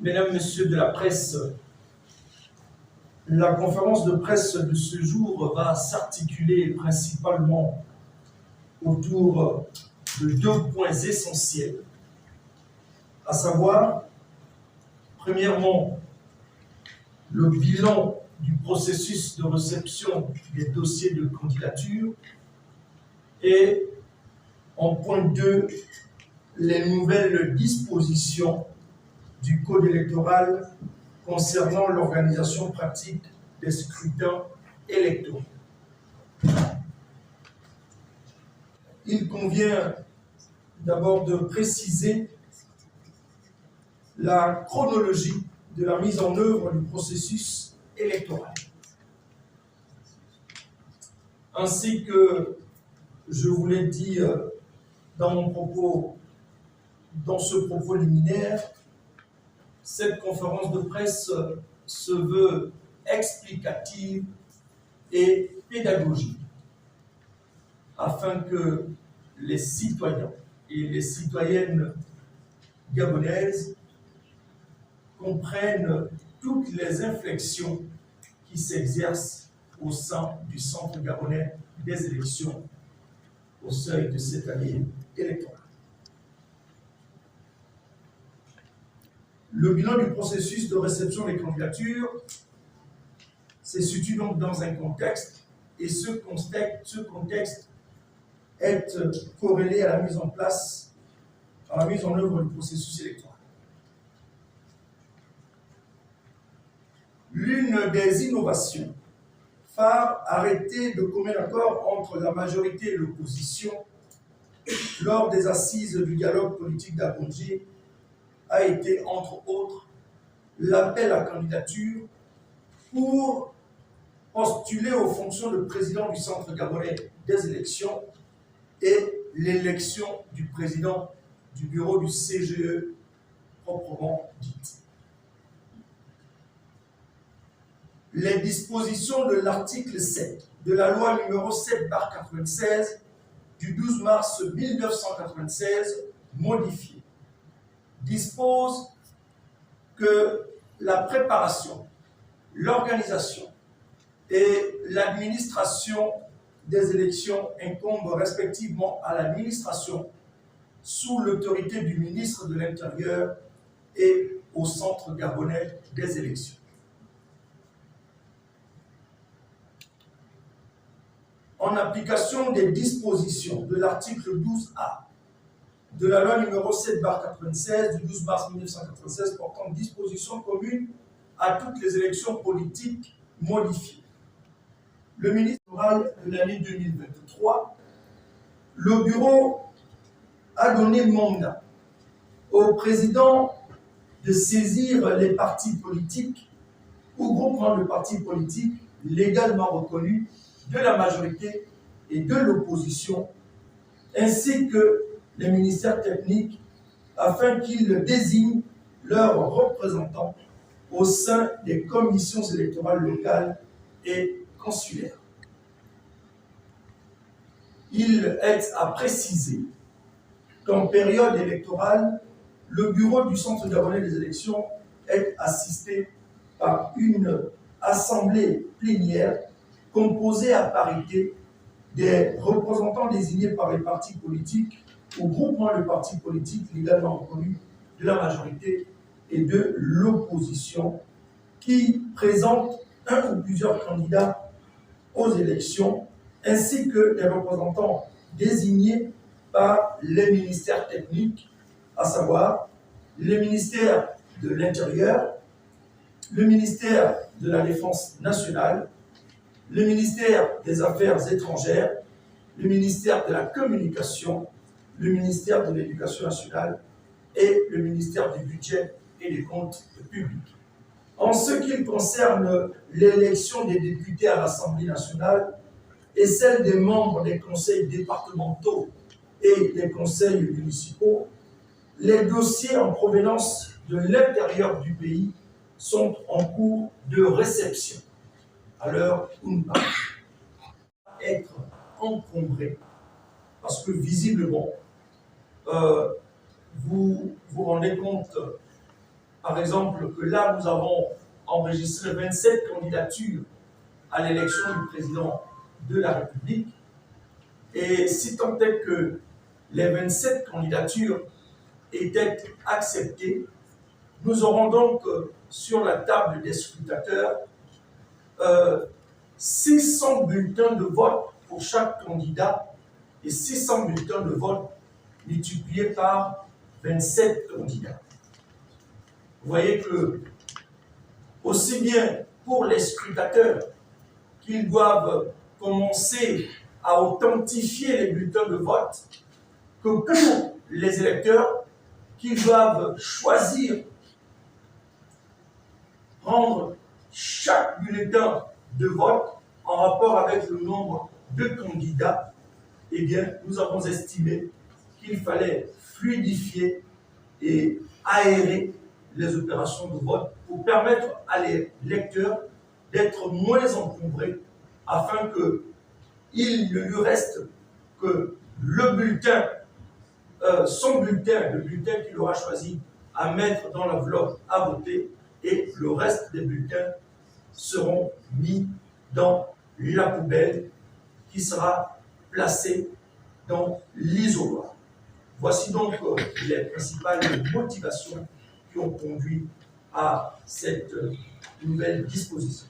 Mesdames, Messieurs de la presse, la conférence de presse de ce jour va s'articuler principalement autour de deux points essentiels, à savoir, premièrement, le bilan du processus de réception des dossiers de candidature et, en point 2, les nouvelles dispositions du Code électoral concernant l'organisation pratique des scrutins électoraux. Il convient d'abord de préciser la chronologie de la mise en œuvre du processus électoral. Ainsi que je vous l'ai dit dans ce propos liminaire, cette conférence de presse se veut explicative et pédagogique, afin que les citoyens et les citoyennes gabonaises comprennent toutes les inflexions qui s'exercent au sein du Centre gabonais des élections au seuil de cette année électorale. Le bilan du processus de réception des candidatures se situe donc dans un contexte, et ce contexte est corrélé à la mise en œuvre du processus électoral. L'une des innovations phares arrêtées de commun accord entre la majorité et l'opposition lors des assises du dialogue politique d'Abondji a été, entre autres, l'appel à candidature pour postuler aux fonctions de président du Centre gabonais des élections et l'élection du président du bureau du CGE proprement dite. Les dispositions de l'article 7 de la loi numéro 7/96 du 12 mars 1996 modifiée dispose que la préparation, l'organisation et l'administration des élections incombent respectivement à l'administration sous l'autorité du ministre de l'Intérieur et au Centre gabonais des élections. En application des dispositions de l'article 12A de la loi numéro 7/96 du 12 mars 1996 portant dispositions communes à toutes les élections politiques modifiées, le ministre de l'année 2023, le bureau a donné mandat au président de saisir les partis politiques ou groupements de partis politiques légalement reconnus de la majorité et de l'opposition, ainsi que les ministères techniques, afin qu'ils désignent leurs représentants au sein des commissions électorales locales et consulaires. Il est à préciser qu'en période électorale, le bureau du Centre gabonais des élections est assisté par une assemblée plénière composée à parité des représentants désignés par les partis politiques ou groupements de partis politiques légalement reconnus de la majorité et de l'opposition qui présentent un ou plusieurs candidats aux élections, ainsi que des représentants désignés par les ministères techniques, à savoir le ministère de l'Intérieur, le ministère de la Défense nationale, le ministère des Affaires étrangères, le ministère de la Communication, le ministère de l'Éducation nationale et le ministère du Budget et des Comptes publics. En ce qui concerne l'élection des députés à l'Assemblée nationale et celle des membres des conseils départementaux et des conseils municipaux, les dossiers en provenance de l'intérieur du pays sont en cours de réception à l'heure où nous parlons. Être encombré parce que visiblement vous vous rendez compte par exemple, que là, nous avons enregistré 27 candidatures à l'élection du président de la République. Et si tant est que les 27 candidatures étaient acceptées, nous aurons donc sur la table des scrutateurs 600 bulletins de vote pour chaque candidat et 600 bulletins de vote multipliés par 27 candidats. Vous voyez que, aussi bien pour les scrutateurs, qu'ils doivent commencer à authentifier les bulletins de vote, que pour les électeurs, qu'ils doivent choisir, prendre chaque bulletin de vote en rapport avec le nombre de candidats, eh bien, nous avons estimé qu'il fallait fluidifier et aérer les opérations de vote pour permettre à les lecteurs d'être moins encombrés afin qu'il ne lui reste que le bulletin, son bulletin, le bulletin qu'il aura choisi à mettre dans l'enveloppe à voter, et le reste des bulletins seront mis dans la poubelle qui sera placée dans l'isoloir. Voici donc les principales motivations qui ont conduit à cette nouvelle disposition.